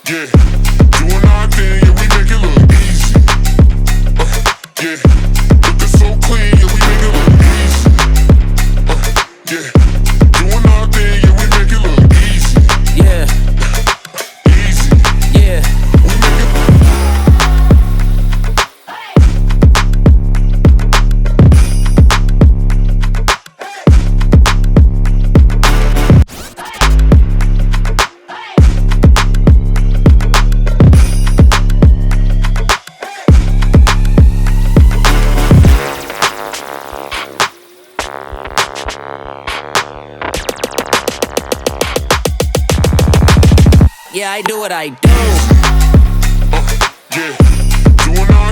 Yeah, doing our thing, yeah, we make it look easy. Yeah, looking so clean, yeah, we make it look easy. Yeah, doing our thing, yeah, we make it look easy. Yeah, Easy, yeah. we make it. Yeah, I do what I do. Yeah, doing our